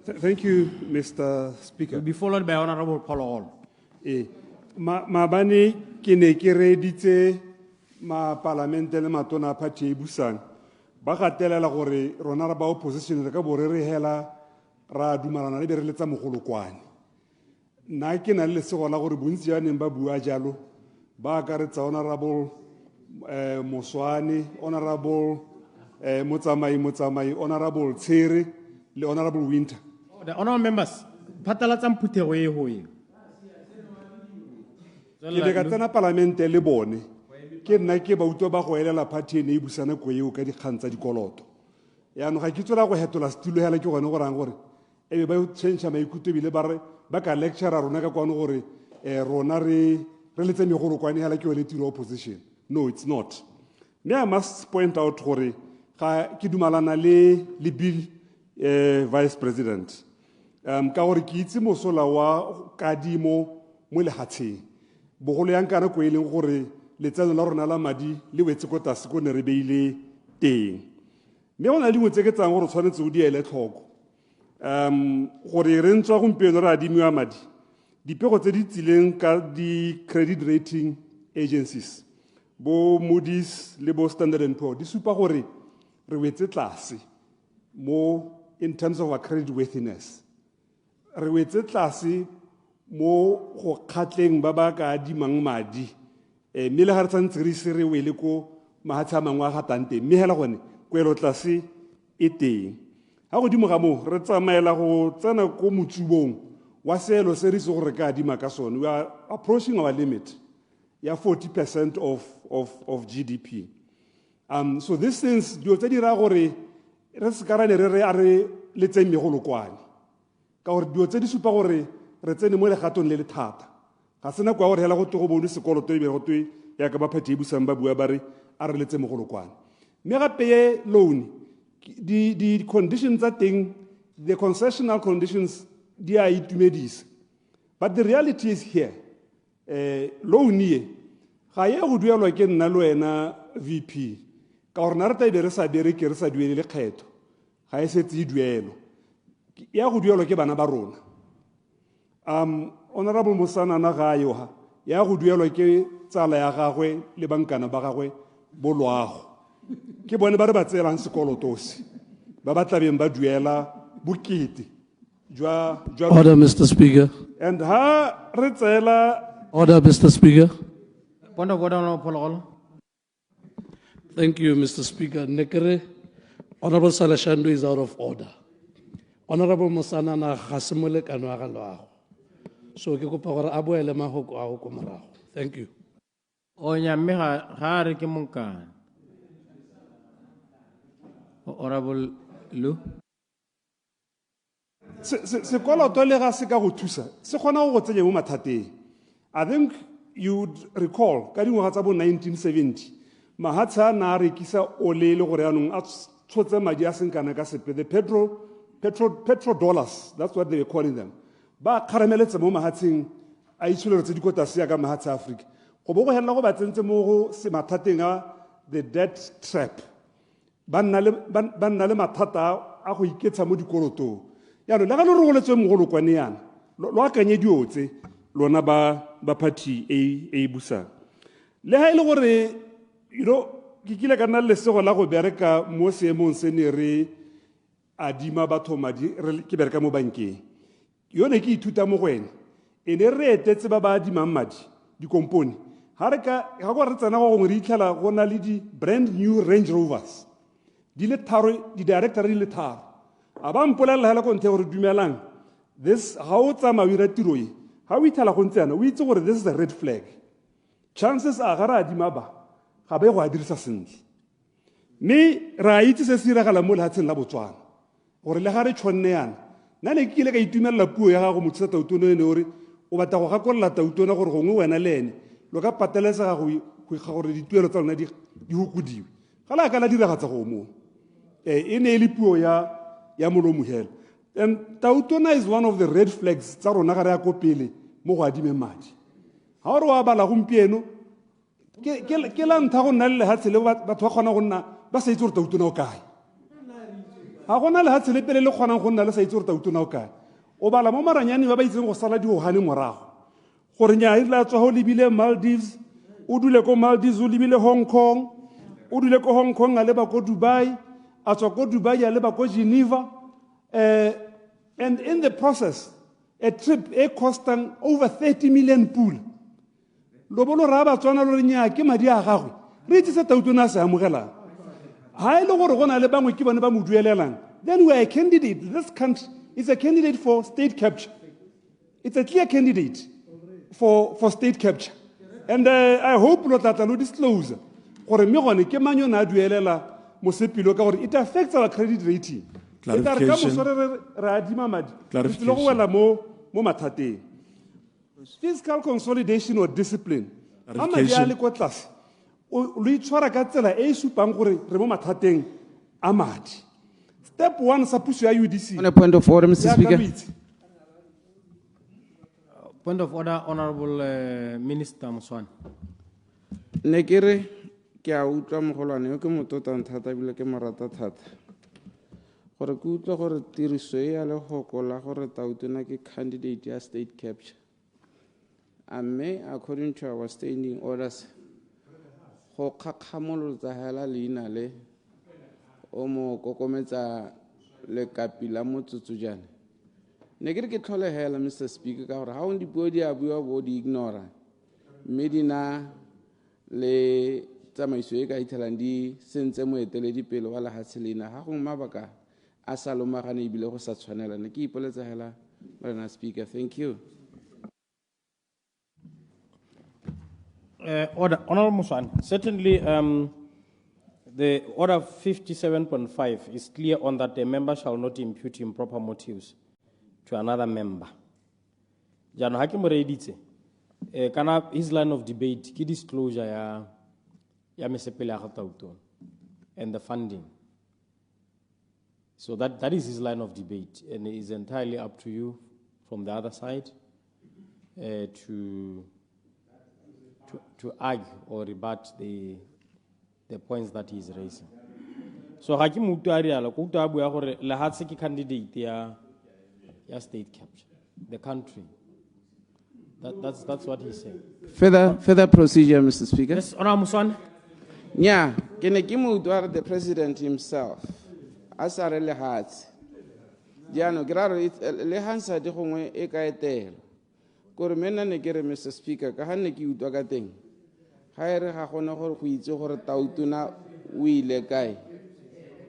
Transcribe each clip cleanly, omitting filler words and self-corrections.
Thank you, Mr. Speaker. Will be followed by Honourable Pologolo. Mabani kine kireditse ma parlamente le matona party e busang. Ba gatelela gore rona ra ba opposition re ka bo re hela ra dumalana le bere letsa mogolokwane. Na ke na le sego la gore bontsi ya neng ba bua jalo ba ka re tsa Honourable Moswane, Honourable Motsamai, Honourable Tsere le Honourable Winter. The honourable members, patalatsang phuthego e ho e. Ke le ka tsena parlamente le bone ke nna ke ba utwa ba go elela party ene e busana ko eo ka dikgang tsa dikoloto ya no ga ke tsela go hetola stilo hela ke gone go rang gore ebe ba change maikutlo bile ba re ba ka lecture rona ka kwano gore rona re letse megolo kwane hela ke ole tiro opposition. No, it's not. Me I must point out gore ga ke dumalana le bill vice president ka gore ke itse mosola wa kadimo mo lehatsheng bogolo yang kana ko eleng gore letseno la rona la madi le wetse ko tase ko ne re beile teng mme go na le dingwe tse ke tsang gore tshwanetse o di ele tlhoko gore re ntswa gompieno re adimiwa madi dipego tse di tsileng ka di-credit rating agencies bo Moody's le bo Standard & Poor di supa gore re wetse tlase mo in terms of our credit worthiness re wetse tlase mo go khatleng ba ba ka adimang madi mme le ga re tsantse re se re wele ko mahatsha mangwe a gatante mme hela gone kwelo tlase e teng ha go dimo ga mo re tsamaela go tsena ko motsubong wa seelo se re se gore ka adima ka sone. We are approaching our limit ya 40% of GDP. So these things dio tse di ra gore re se karane re a re letseng megolokwane ka gore dio tse di supa gore re tsene mo legatong le le thata ga sena kwa gore hela go go bone sekoloto e be go twe ya ka ba phathi busang ba bua ba re a re letse mogolokwane mme gape ye loan di conditions tsa teng the concessional conditions di a itumedisa but the reality is here loan ye ga ye go duelwa ke nna le wena VP ka gore na re ta be re sa bereke re sa duele lekgetho ga e setse e duelo ya go duelwa ke bana ba rona Honourable Mosana na ga yo ha ya go duelwa ke tsala ya gagwe le bankana ba gagwe bolwago ke bone ba re ba tselang sekolotosi ba ba tlabeng ba duela bokete jwa Order, Mr. Speaker. and ha re tsela Order, Mr. Speaker. Point of order, Honourable Pologolo. Thank you, Mr. Speaker. Nekere, Honourable Saleshando is out of order. Honourable Mosana na gasemole kanwa ga loago. So ke kopa gore a boele mahoko a go ko morago. Thank you. O nyamme ga re ke monkane. Honourable Lu. sekoloto le ga se ka go thusa se kgona go tsenya mo mathateng. I think you would recall ka dingwaga tsa bo 1970 mahatsha na rekisa ole le gore anong a tshotse madi a senkana ka sepe the petrodollars, that's what they were calling them. Ba kharameletse mo mahatsheng a itshulelo tse dikota se ya ka mahatsa Africa go bo go hella go ba tsentse mo go se mathateng a the debt trap ba nna le mathata a go iketsa mo dikolotong ya no le ga le re go letswe mogolokwane yana lo akanye diotse lona ba party e busa le ha ile gore ke kile ka nna le sego la go bereka mo seemong se ne re adima batho madi ke bereka mo bankeng yone ke ithuta mo go ene ene re etetse ba ba adimang madi dikomponi ga go re tsena go re itlhela go na le di brand new Range Rovers di le tharo di director di le tharo a ba mpolela hela go nthe gore dumelang this ga o tsamaya o ira tiro e ga o itlhela go ntse yana o itse gore this is a red flag chances are ga re adima ba ga ba go a dirisa sentle mme ra itse se se diragala mo lehatsheng la Botswana gore le ga re tshwanne yana nna ne ke ile ka itumelela puo ya gago motho sa tautono ene gore o batla go gakolola tautona gore gongwe wena le ene lo ka pateletsega go gore dituelo tsa lona di hokodiwe ga la ka la diragatsa go mo e ne le puo ya molomo hela and tautona is one of the red flags tsa rona ga re ya ko pele mo go adime madi ga re wa bala gompieno ke la ntha go nna le lehatshe le batho ba kgona go nna ba sa itse gore tautona o kae ga gona le ha tshelepele le kgonang go nna le sa itse gore tauto na o kae o bala mo maranyane ba ba itseng go sala diogane morago gore nya e tla tswa go lebile Maldives o dule ko Maldives o lebile Hong Kong o dule ko Hong Kong a leba ko Dubai a tswa ko Dubai a leba ko Geneva and in the process a trip e costing over 30 million pool lo bolo ra ba tswana lo re nya ke madi a gagwe re itse sa tauto na se amogelang ha ile gore gona le bangwe ke bone ba mo duelelang then we are a candidate. This country is a candidate for state capture. It's a clear candidate for state capture. And I hope lo tata lo disclose gore me gone ke manyo na duelela mosepilo ka gore it affects our credit rating. Clarification. Fiscal consolidation or discipline. Step one, suppose UDC. On a point of order, Mr. Speaker. Point of order, Honourable Minister Muswan. Nekere ke a utlwa mogolwane ke motota nthata bile ke morata thata gore ke utlwa gore tiriso e ya legoko la gore tautona ke candidate ya state capture amme according to our standing orders go kgakgamolotsa hela leina le o mo kokometsa le kapila motsotso jana ne ke tlhole hela Mr. Speaker ka gore ha o dipuo di a bua bo di ignora medina le tsamaiso e ka ithelang di sentse moeteledi pele wa lehatselena ha go mabaka a sa lomagane ibile go sa tshwanela ne ke ipoletsa hela Madam Speaker. Thank you. Order, Honourable Muswan. Certainly, the order 57.5 is clear on that a member shall not impute improper motives to another member. Jano hakimu reiditse. Kana his line of debate, ki disclosure ya mesepele ya gatauto and the funding. So that is his line of debate, and it is entirely up to you from the other side to argue or rebut the points that he is raising. So hakimu utariala ko utabu ya gore le hatse ki candidate ya state capture, the country. That's what he's saying. Further procedure, Mr. Speaker. Yes, Honourable Muswan. Yeah, the president himself. Asare le hatse. Diano graro le hansa di gongwe e ka etela. Gore mena ne kere Mr. Speaker ka hanne ki utwa ka teng. Ga ere ga gona gore go itse gore tautuna o ile kae.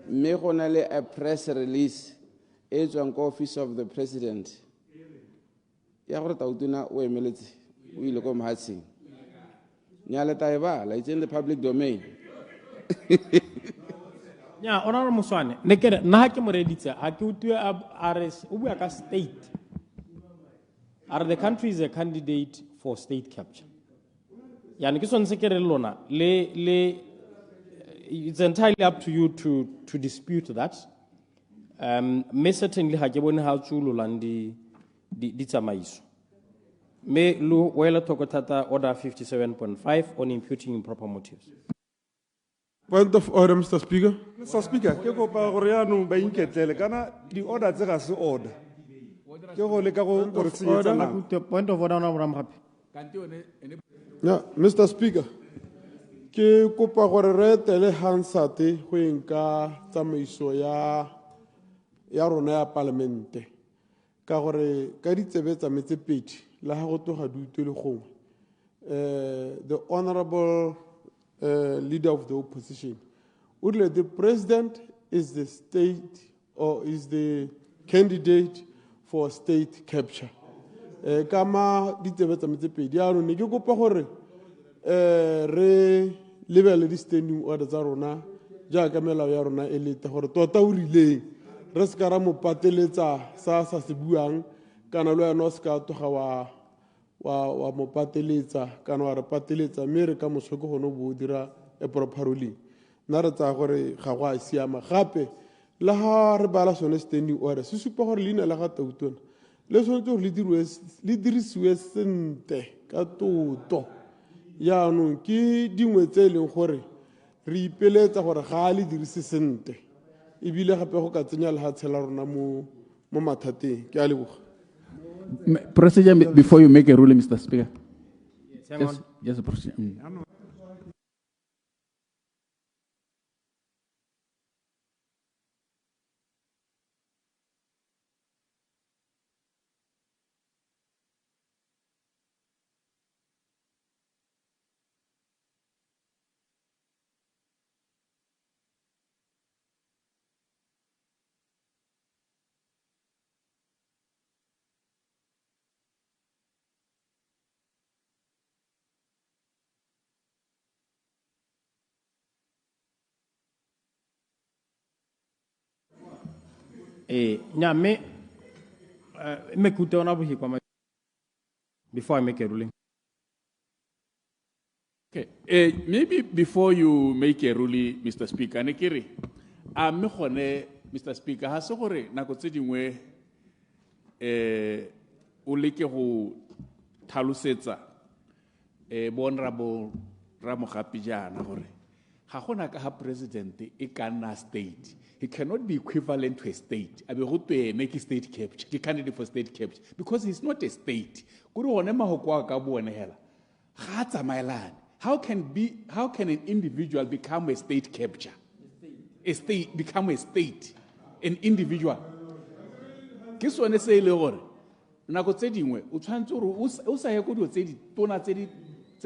Mme gona le a press release e tswang ko office of the president. Ya gore tautuna o emeletse o ile ko mahatseng. Nyale taeba it's in the public domain. Yeah, Honourable Muswane, nekere na ha ke moreditse ha ke utwe RS o bua ka state. Are the country is a candidate for state capture? Yani ke sone se ke re lona le it's entirely up to you to dispute that. Me certainly ha ke bone ha tsululang di tsamaiso. Me lo wela tokotata order 57.5 on imputing improper motives. Point of order, Mr. Speaker. Mr. Speaker, ke go pa gore ya no ba inketlele kana di order tse ga se order. Ke go le ka go gore tsenyetsa Point of order, Honourable Mhapi. Yeah, Mr. Speaker. Ke kopa gore re tele hansate go enka tsamaiso ya rona ya parliamente. Ka gore ka ditsebe tsa metse pedi la ha go toga duto le gongwe. The honorable leader of the opposition. The president is the state or is the candidate for state capture. Kama ditsebe tsa metse pedi ya rona ke kopa gore re lebele di standing order tsa rona jaaka melao ya rona e lete gore tota o rileng re se ka ra mo pateletsa sa se buang kana lo ya no se ka toga wa mo pateletsa kana wa re pateletsa mme re ka mosoko go no bo dira e properly na re tsa gore ga go a siama gape la ha re bala sone standing order se supa gore leina la ga tautona le sone tso le dirisiwe sente ka toto ya no ke dingwe tse leng gore re ipeletsa gore ga le dirise sente ebile gape go ka tsenya lehatshe la rona mo mathateng. Ke a leboga. Procedure before you make a ruling, Mr. Speaker. Yes, hang on. Just a procedure. Nyame, before I make a ruling. Okay. Maybe before you make a ruling, Mr. Speaker, Nekiri, Mr. Speaker, ha se gore nako tse dingwe o leke go tlhalosetsa Honourable Ramogapi jana gore ga gona ka ha president e ka nna state. He cannot be equivalent to a state. I mean, make a state capture, the candidate for state capture, because he's not a state. How can an individual become a state capture? A state become a state, an individual. Qu'est-ce qu'on essaie le gore? Na ko tse dingwe o tshwantse gore o sa ye go dio tse di tona tse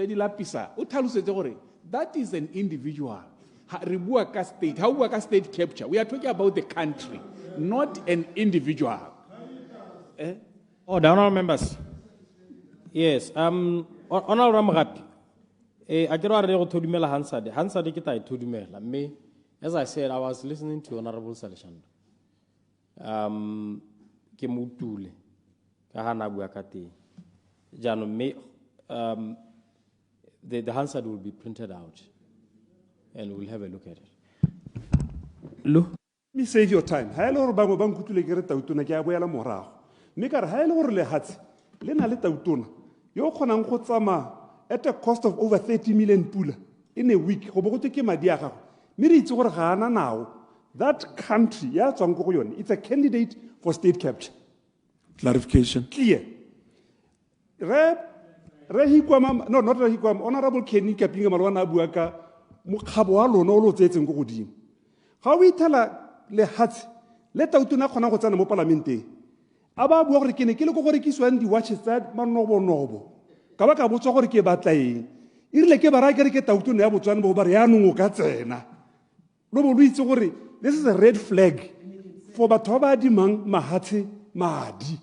di lapisa o tlhalosetse gore that is an individual. State. How work a state capture? We are talking about the country, not an individual. Oh, the honorable members. Yes. Honorable Ramogapi. I get what I told you, Hansard. Hansard, I told you, me. As I said, I was listening to Honourable Saleshando. Kemutule, Kahana Buakati. Jano, me. The Hansard will be printed out. And we'll have a look at it. Let me save your time. Haelo ba mo bang kutule ke re tautona ke a boela morago. Mme ka re haelo gore le hatse le na le tautona yo kgonang go tsama at a cost of over 30 million pula in a week go bogotse ke madi a gago. Mme re itse gore ga ana nao. That country ya tswang go yone, it's a candidate for state capture. Clarification. Clear. No, not Rehikwama. Honourable Kenny Kapinga Malwana Buaka. Mukhabwa lona o lo tsetseng go godimo ga o ithala le hatse le tautona khona go tsana mo parlamenteng a ba bua gore ke ne ke le go gore ke swang di watches tsa manobonobo ka ba ka botswa gore ke batlaeng irile ke bara ke tautona ya Botswana bo ba re ya nongo ka tsena lo bo itse gore this is a red flag for batho ba dimang mahatse madi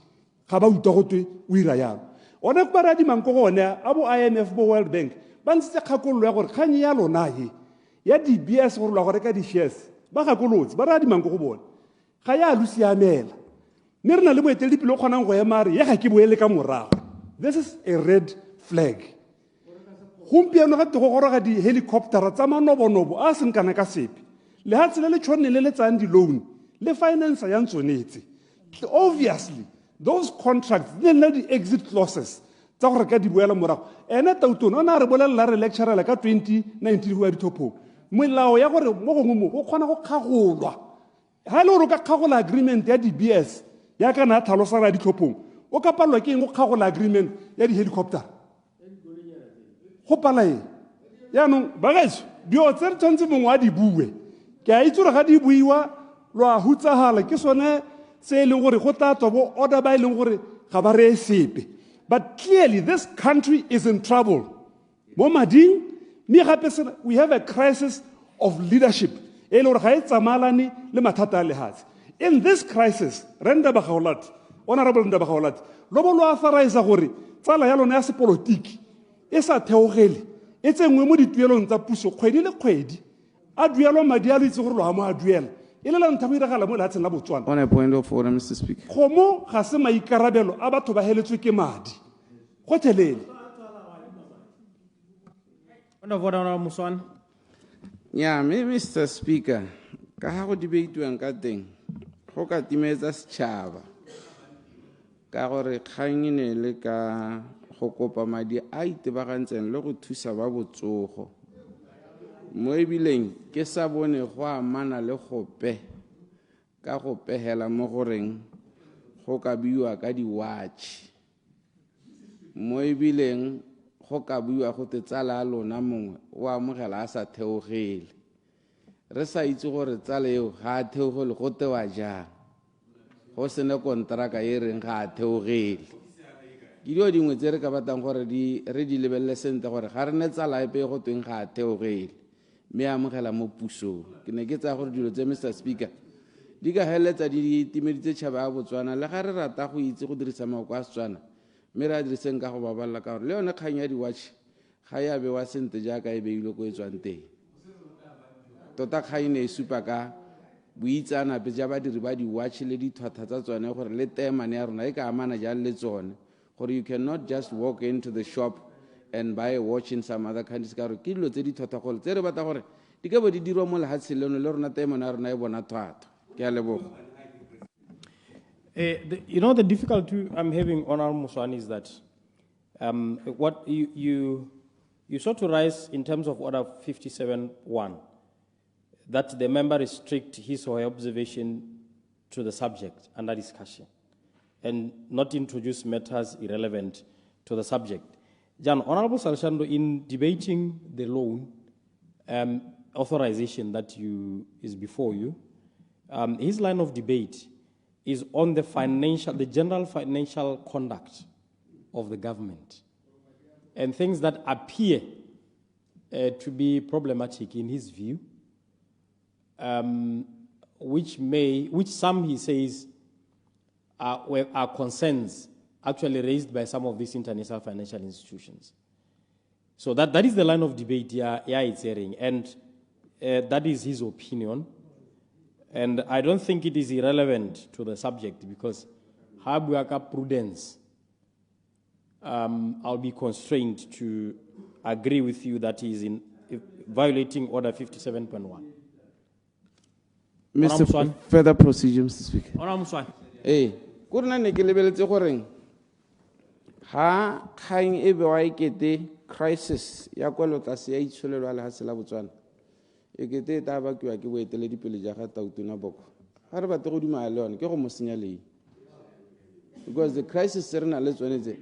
ga ba utwa go twe o ira yalo ona ba ra dimang go gone abo IMF bo World Bank ba ntse kgakololo ya gore kganye ya lona he ya DBS gore la gore ka di shares ba gakolotse ba ra di mango go bona ga ya lusiamela mme re na le boetedi pele o kgonang go ema re ya ga ke boele ka morago. This is a red flag. Gompieno ga te go goroga di helicopter tsa manobonobo a seng kana ka sepe le ha tsele le tshwane le tsang di loan le finance ya ntsonetse. Obviously those contracts they need the exit clauses tsa gore ka di boela morago ene tautona ona re bolela re lecturer ka 2019 go ya dithopo molao ya gore mo gongwe mo o kgona go kgagolwa ha le gore ka kgagola agreement ya DBS ya kana tlhalosa ra ditlhophong o ka palwa ke eng go kgagola agreement ya di helicopter go palae ya no bagaetso dio tse re tshwantse mongwe a di bue ke a itse gore ga di buiwa lo a hutsahala ke sone se e leng gore go tla tswa bo order ba e leng gore ga ba re sepe. But clearly, this country is in trouble. We have a crisis of leadership. In this crisis, Honourable Ndabagaulat, Lobo authorize gore tsala ya lona ya sepolitiki e sa theogele e tsengwe mo dituelong tsa puso kgwedi le kgwedi a duelwa madi a le itse gore lo ha mo a duela e le la ntha go iragala mo lehatsheng la Botswana. On a point of order, Mr. Speaker. Gomo ga se maikarabelo a batho ba heletswe ke madi go telele. Yeah, Mr. Speaker, ka ha go debateuang ka teng go ka timetsa setšhaba ka gore kgang ne le ka go kopa madi a itebagantseng le go thusa ba botsogo mo ebileng ke sa bone go amana le gope ka go pehela mo goreng go ka buiwa ka di-watch mo ebileng go ka buiwa go te tsala ya lona mongwe o amogela a sa theogele re sa itse gore tsala eo ga a theogele go tewa jang go sene kontraka e reng ga a theogele ke dio dingwe tse re ka batlang gore re di lebelele sentle gore ga re ne tsala epe go tweng ga a theogele mme amogela mo pusong ke ne ke tsaya gore dilo tse Mr. Speaker di ka heletsa di timeditse tšhaba ya Botswana le ga re rata go itse go dirisa mako a Setswana mme re a diriseng ka go babalela ka gore le yone kgang ya di-watch ga ya bewa sentle jaaka e beilwe ko e tswang teng tota kgang ne e supa ka boitsanape ja badiri ba di-watch le dithwatha tsa tsone gore le temane ya rona e ka amana jang le tsone gore you cannot just walk into the shop and buy a watch in some other countries ka gore ke dilo tse di thwathagolo tse re batla gore di ka bo di dirwa mo lehatshe leno le rona temane ya rona e bona thwatha ke a leboga. You know, the difficulty I'm having, Honourable Muswani, is that what you sought to rise in terms of Order 57.1, that the member restrict his or her observation to the subject under discussion and not introduce matters irrelevant to the subject. John, Honourable Saleshando, in debating the loan authorization that is before you, his line of debate is on the general financial conduct of the government and things that appear to be problematic in his view, which some, he says, are concerns actually raised by some of these international financial institutions. So that is the line of debate it's airing, and that is his opinion. And I don't think it is irrelevant to the subject because Habuaka prudence, I'll be constrained to agree with you that he is violating Order 57.1. Mr. Further procedure, Mr. Speaker. Honourable Muswani. Kurna ne ke lebeletse goreng ha kgang e bewa ekete crisis ya kwalotlase ya itsholelwa le ha se la Botswana ekete ta ba ke boeteledipele ja ga Tautona Boko ga re batle go dumela le yone ke go mo senya lei because the crisis re na le tsone tse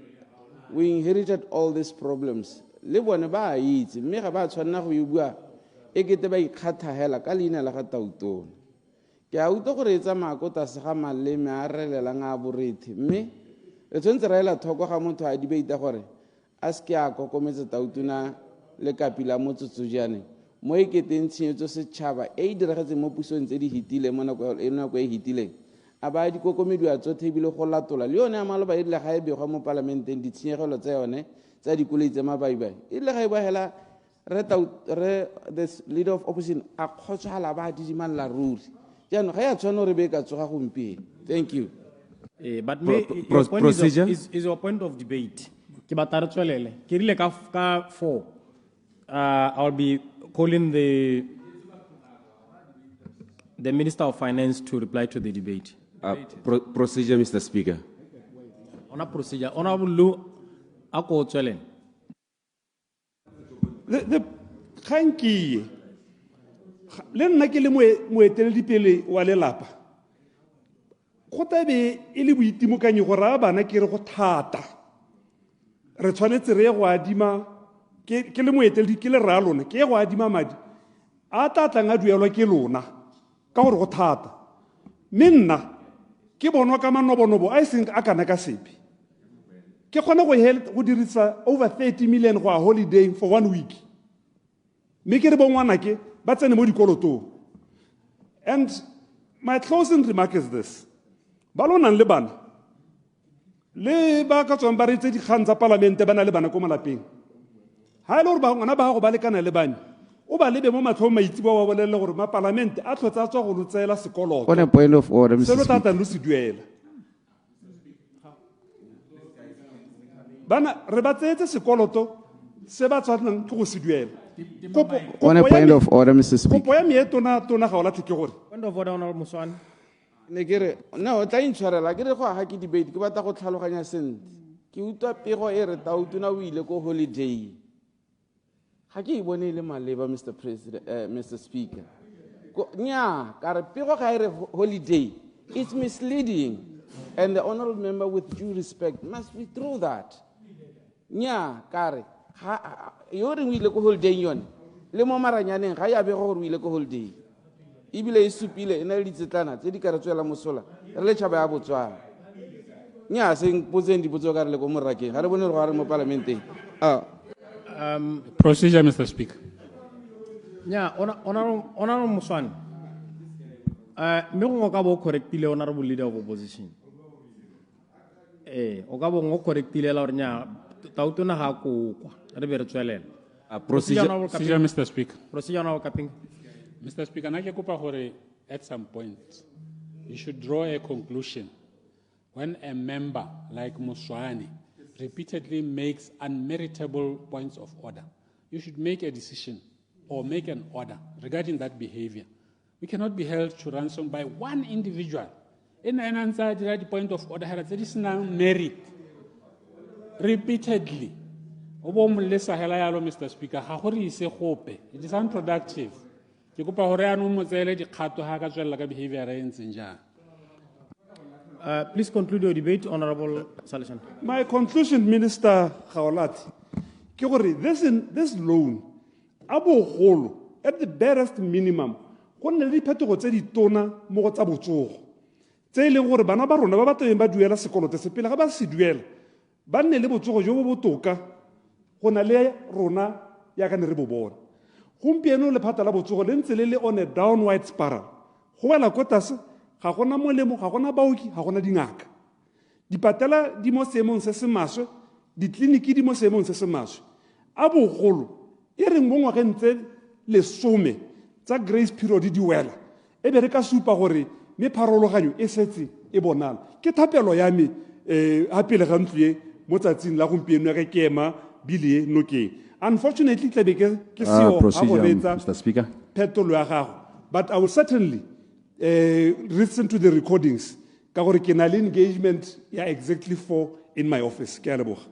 we inherited all these problems le bone ba itse mme ga ba tshwanna go e bua ekete ba ikgathagela ka leina la ga Tautona ke a utlwa gore e tsamaya ko tlase ga maleme a relelang a borethe mme re tshwanetse ra ela thoko ga motho a debate gore a se ke a kokometse Tautona le kapila mo tsotsojane mo eketeng tshenyetso setšhaba e diragetse mo pusong tse di hitile mo nako e hitileng a ba di kokomediwa tsotlhe ebile go latola le yone ya maloba e rile ga e begwa mo parlamenteng ditshenyegelo tsa yone tsa dikoloi tse mabaibai e rile ga e boagela the leader of opposition a kgotswala ba didimalla ruri jaanong ga ya tshwana gore be ka tsoga gompieno. Thank you. But your point is your point of debate. Ke batla re tswelele ke rile ka 4 I'll be calling the Minister of Finance to reply to the debate. Procedure, Mr. Speaker. On a procedure. Honourable Lu, ako tswelele. The khanki le nna ke le moeteledipele wa lelapa go tabe e le boitimokanyo gore a bana ke re go thata re tshwanetse re go adima ke le moeteledi ke le ra lona ke go adima madi a tlatlang a duelwa ke lona ka gore go thata mme nna ke bonwa ka manobonobo a seng a kana ka sepe ke kgone go dirisa over 30 million go a holiday for 1 week mme ke re bongwana ke ba tsene mo dikolotong. And my closing remark is this: ba lonang le bana le ba ka tswang ba re tse dikgang tsa parlamente ba na le bana ko malapeng ha e le gore ngwana ba go ba lekana le bane o ba lebe mo matlhong maitse ba wa bolelle gore ma parlamente a tlhotsa tswa go lotsela sekoloto. On a point of order, Mr. Se lo Speaker. tata lo se duela bana re ba tsetse sekoloto se ba tshwanang ke go se duela. On a point of order, Mr. Speaker. Kopo ya tona ga o latlhe ke gore Point of order, Honourable Muswani. Ne ke re no o tla intshwarela ke re go aga ke debate ke batla go tlhaloganya sentle ke utlwa pego e re Tautona o ile ko holiday ga ke e bone le maleba Mr. President, Mr. Speaker Nya, kare pego ga ere holiday. It's misleading. And the honorable member, with due respect, must withdraw that. Nya, kare, yore we look holiday yon. Le mo maranyane ga ya be go we look holiday. Ibile isupile ena le ditsetana tse di ka re tswela mosola. Re le tshaba ya Botswana. Nya seng potse ndi potso ka re le go morake. Ga re bone re go re mo parlamenteng. Procedure, Mr. Speaker. Yeah, Honourable Muswane. Me go ka bo correctile Honourable Leader of Opposition. O ka bo ngo correctile la ornya tautona ha ko kwa. Re be re tswelela. Procedure, Mr. Speaker. Procedure Honourable Kaping. Mr. Speaker, na ke kopa gore at some point you should draw a conclusion when a member like Muswane repeatedly makes unmeritable points of order. You should make a decision or make an order regarding that behavior. We cannot be held to ransom by one individual. In an answer to that point of order, there is no merit. Repeatedly. Mr. Speaker, it is unproductive. Please conclude your debate, Honourable Saleshando. My conclusion, Minister Khaolati, this loan, at the barest minimum, when the repetigo tse di tona mo go tsa botsogo tse ile gore bana ba rona ba bateng ba duela sekoloto se pele ga ba se duela ba nne le botsogo jo bo botoka go na le rona ya ka ne re bo bona gompieno le phata la botsogo le ntse le on a downward spiral go wela ko tase ga gona molemo ga gona baoki ga gona dingaka dipatala di mo seemong se se maswe ditleliniki di mo seemong se se maswe a bogolo e reng mo ngwageng tse lesome tsa grace period di wela e be re ka supa gore me pharologanyo e setse e bonala ke thapelo ya me a pele ga ntlo mo tsatsing la gompieno ya ke ema bile nokeng unfortunately tla be ke seo a go betsa Mr. Speaker. phetolo ya gago but I will certainly listen to the recordings ka gore ke na le engagement ya exactly 4 in my office ke a leboga